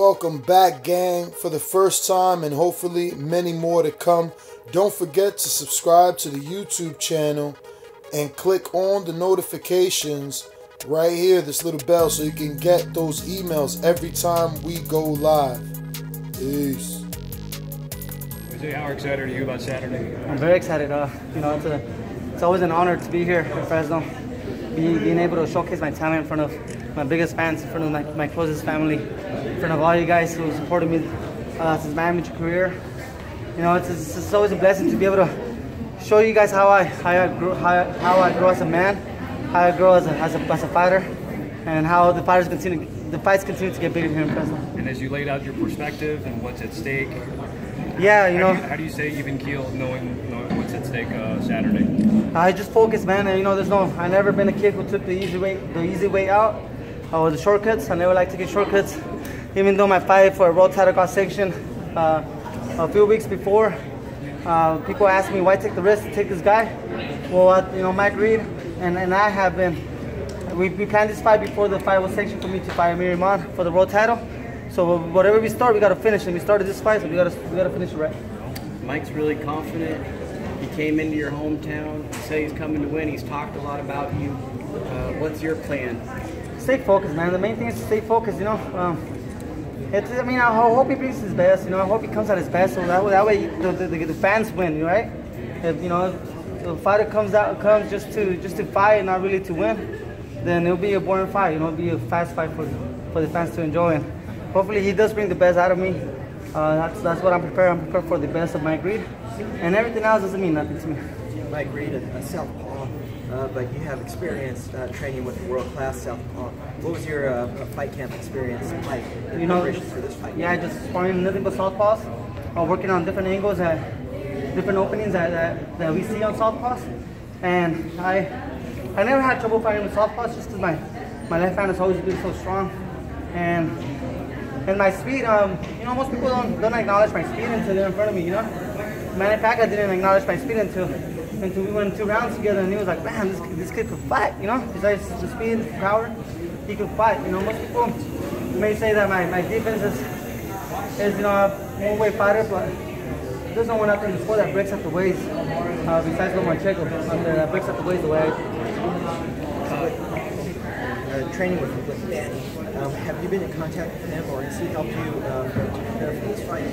Welcome back, gang, for the first time and hopefully many more to come. Don't forget to subscribe to the YouTube channel and click on the notifications right here, this little bell, so you can get those emails every time we go live. Peace. How excited are you about Saturday? I'm very excited. It's always an honor to be here in Fresno, being able to showcase my talent in front of my biggest fans, in front of my closest family, in front of all you guys who supported me since my amateur career. You know, it's always a blessing to be able to show you guys how I grow as a man, how I grow as a fighter, and how the fights continue to get bigger here in Fresno. And as you laid out your perspective and what's at stake, yeah, you know, how do you stay even keeled knowing what's at stake Saturday? I just focus, man. And you know, I've never been a kid who took the easy way out, or the shortcuts. I never like to get shortcuts. Even though my fight for a world title got sanctioned a few weeks before, people asked me why take the risk to take this guy. Well, you know, Mike Reed and I have been. We planned this fight before the fight was sanctioned for me to fight Ramirez for the world title. So whatever we start, we got to finish. And we started this fight, so we got to finish it right. Mike's really confident. He came into your hometown. He said he's coming to win. He's talked a lot about you. What's your plan? Stay focused, man. The main thing is to stay focused. You know, I hope he brings his best. You know, I hope he comes at his best, so that way the fans win, right? If you know, the fighter comes just to fight and not really to win, then it'll be a boring fight. You know, it'll be a fast fight for the fans to enjoy. And hopefully he does bring the best out of me. That's what I'm prepared. I'm prepared for the best of Mike Reed, and everything else doesn't mean nothing to me. Mike Reed, a southpaw, but you have experience training with world-class southpaw. What was your fight camp experience like in preparation for this fight? Yeah, just sparring nothing but southpaws, working on different angles, different openings that we see on southpaws, and I never had trouble fighting with southpaws just because my left hand has always been so strong, and my speed, you know, most people don't acknowledge my speed until they're in front of me, you know. Manny Pacquiao didn't acknowledge my speed until we went 2 rounds together, and he was like, man, this kid could fight, you know. Besides the speed, the power, he could fight. You know, most people may say that my defense is you know, a one-way fighter, but there's no one out there in the sport that breaks at the waist, besides Lomachenko, that breaks at the waist the way I do. Training with Manny, have you been in contact with him, or has he helped you prepare for this fight?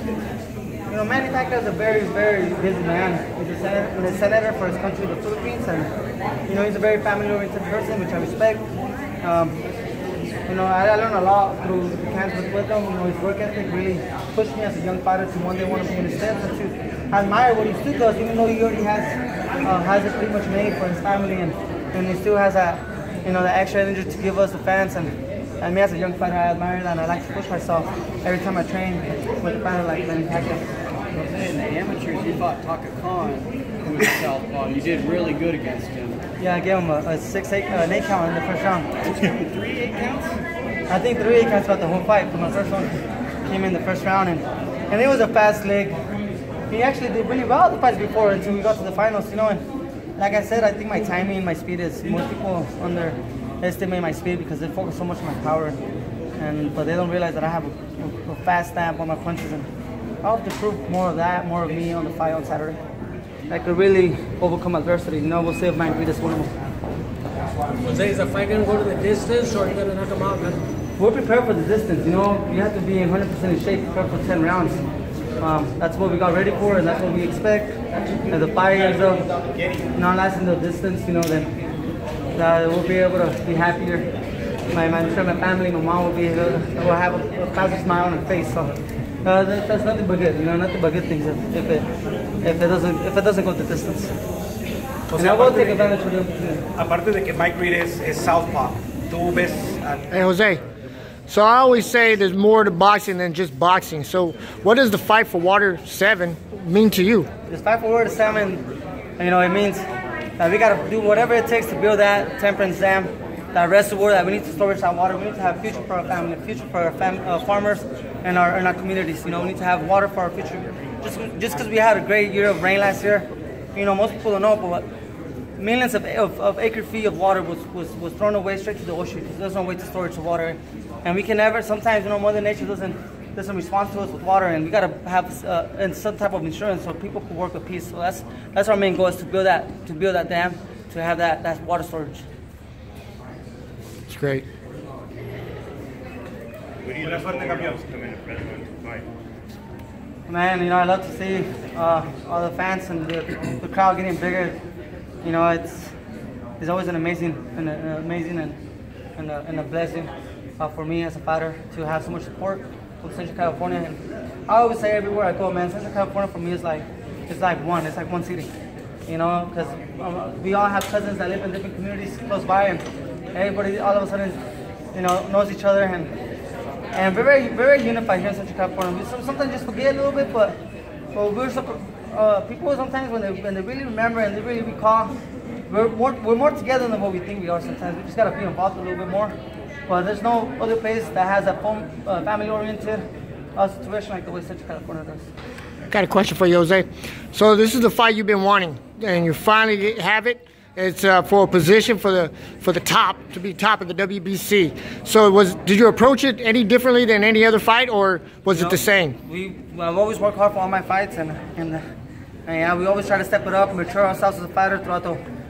You know, Manny Pacquiao is a very, very busy man. He's a senator for his country, the Philippines, and you know, he's a very family-oriented person, which I respect. You know, I learned a lot through the camps with him. You know, his work ethic really pushed me as a young fighter to one day want to be in his steps and to admire what he still does, even though he already has it pretty much made for his family, and he still has that, you know, the extra energy to give us the fans. And me as a young fighter, I admire that, and I like to push myself every time I train with a fighter like Manny Pacquiao. In the amateurs, you fought Taka Khan, who was a southpaw, and you did really good against him. Yeah, I gave him a 8 count in the first round. 3 8 counts? I think 3 8 counts about the whole fight. But my first one came in the first round, and it was a fast leg. He actually did really well the fights before until we got to the finals, you know. And like I said, I think my timing and my speed is, most people underestimate my speed because they focus so much on my power, but they don't realize that I have a fast stamp on my punches, and I hope to prove more of me on the fight on Saturday. I could really overcome adversity. You know, we'll see if Mike Reed is winnable. Jose, is the fight going to go to the distance, or are you going to knock him out, man? We're prepared for the distance. You know, you have to be in 100% in shape, prepared for 10 rounds. That's what we got ready for, and that's what we expect. If the fight ends up not lasting the distance, you know, then we'll be able to be happier. I'm sure my family, my mom will have a positive smile on her face. So that's nothing but good, you know, nothing but good things if it doesn't go the distance. And I will take advantage of the opportunity. Aparte de que Mike Reed es southpaw, tú ves. Hey Jose, so I always say there's more to boxing than just boxing. So what does the Fight for Water 7 mean to you? This Fight for Water 7, you know, it means that we got to do whatever it takes to build that temperance dam, that reservoir, that we need to storage that water. We need to have a future for our family, future for our farmers and our communities. You know, we need to have water for our future. Just because we had a great year of rain last year, you know, most people don't know, but millions of acre feet of water was thrown away straight to the ocean because there's no way to storage the water. And we can never, sometimes, you know, Mother Nature doesn't doesn't respond to us with water, and we got to have and some type of insurance so people can work with peace. So that's our main goal, is to build that dam, to have that water storage. It's great. Man, I love to see all the fans and the crowd getting bigger. It's always an amazing and a blessing for me as a fighter to have so much support from Central California. And I always say everywhere I go, man, Central California for me is like one city. Because we all have cousins that live in different communities close by, and everybody all of a sudden, knows each other, and we're very unified here in Central California. We sometimes just forget a little bit, but we're people sometimes when they really remember and they really recall, we're more together than what we think we are sometimes. We just gotta be involved a little bit more. But there's no other place that has a family-oriented situation like the way Central California does. Got a question for you, Jose. So this is the fight you've been wanting, and you finally have it. It's for a position for the top, to be top of the WBC. So did you approach it any differently than any other fight, or was it the same? I've always worked hard for all my fights, and we always try to step it up, mature ourselves as a fighter throughout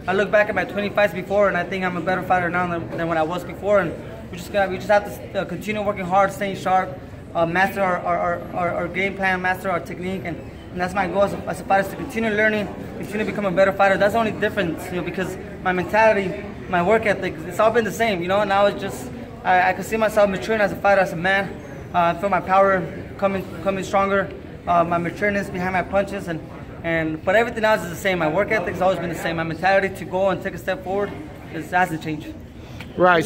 I look back at my 20 fights before, and I think I'm a better fighter now than when I was before. And we just have to continue working hard, staying sharp, master our game plan, master our technique, and that's my goal as a fighter, is to continue learning, continue to become a better fighter. That's the only difference, because my mentality, my work ethic, it's all been the same, Now it's just I can see myself maturing as a fighter, as a man. I feel my power coming stronger, my matureness behind my punches, but everything else is the same. My work ethic has always been the same. My mentality to go and take a step forward hasn't changed. Right.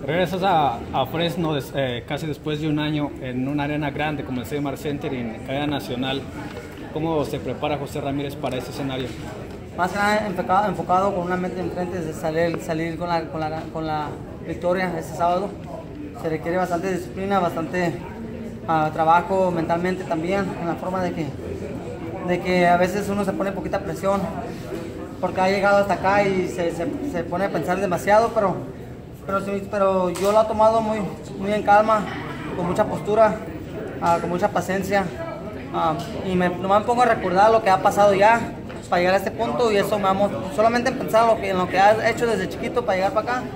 Regresas a Fresno casi después de un año en una arena grande como el Cedar Center y en cadena nacional. ¿Cómo se prepara José Ramírez para ese escenario? Más que nada enfocado con una mente enfrente de salir con la victoria este sábado. Se requiere bastante disciplina, bastante trabajo mentalmente también, en la forma de que a veces uno se pone poquita presión porque ha llegado hasta acá y se pone a pensar demasiado, pero yo lo he tomado muy en calma, con mucha postura, con mucha paciencia, y nomás me pongo a recordar lo que ha pasado ya para llegar a este punto, y eso solamente pensar en lo que has hecho desde chiquito para llegar para acá,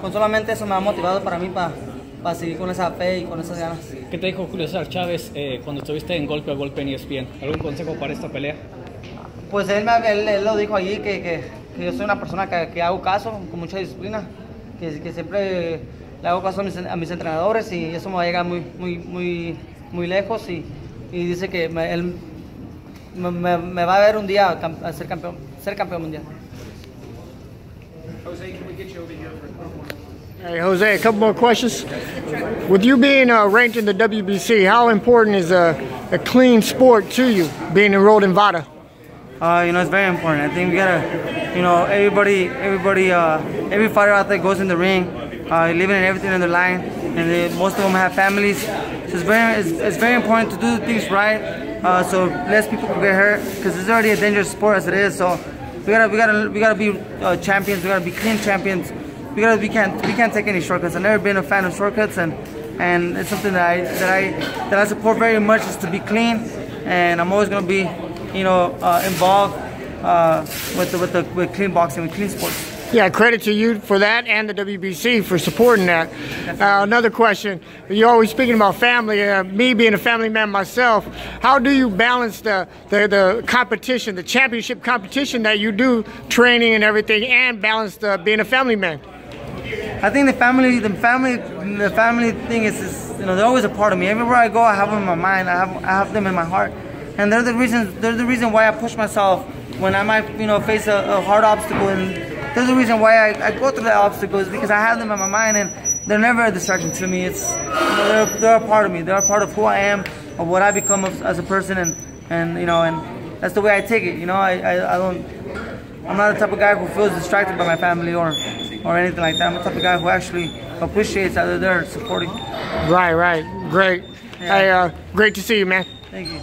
con solamente eso me ha motivado para mí para seguir con esa fe y con esas ganas. ¿Qué te dijo Julio César Chávez cuando estuviste en golpe a golpe en ESPN? ¿Algún consejo para esta pelea? Pues él lo dijo allí, que yo soy una persona que hago caso, con mucha disciplina, que siempre le hago caso a mis entrenadores, y eso me va a llegar muy lejos, y dice que él me va a ver un día a ser campeón mundial. Jose, can we get you over here for a quick one? Hey, Jose, a couple more questions. With you being ranked in the WBC, how important is a clean sport to you, being enrolled in VADA? It's very important. I think we gotta, every fighter out there goes in the ring, living and everything on the line, and most of them have families. So it's very important to do things right, so less people can get hurt, because it's already a dangerous sport as it is. So we gotta be champions. We gotta be clean champions. We can't take any shortcuts. I've never been a fan of shortcuts, and it's something that I support very much, is to be clean, and I'm always gonna be involved with clean boxing, with clean sports. Yeah, credit to you for that, and the WBC for supporting that. Another question, you're always speaking about family. Me being a family man myself, how do you balance the competition, the championship competition that you do, training and everything, and balance being a family man? I think the family thing is they're always a part of me. Everywhere I go, I have them in my mind. I have them in my heart, and they're the reason why I push myself when I might face a hard obstacle, and they're the reason why I go through the obstacles, because I have them in my mind, and they're never a distraction to me. It's they're a part of me. They're a part of who I am, of what I become as a person, and that's the way I take it. I'm not the type of guy who feels distracted by my family or anything like that. I'm the type of guy who actually appreciates that they're there supporting. Right. Great. Yeah. Hey, great to see you, man. Thank you.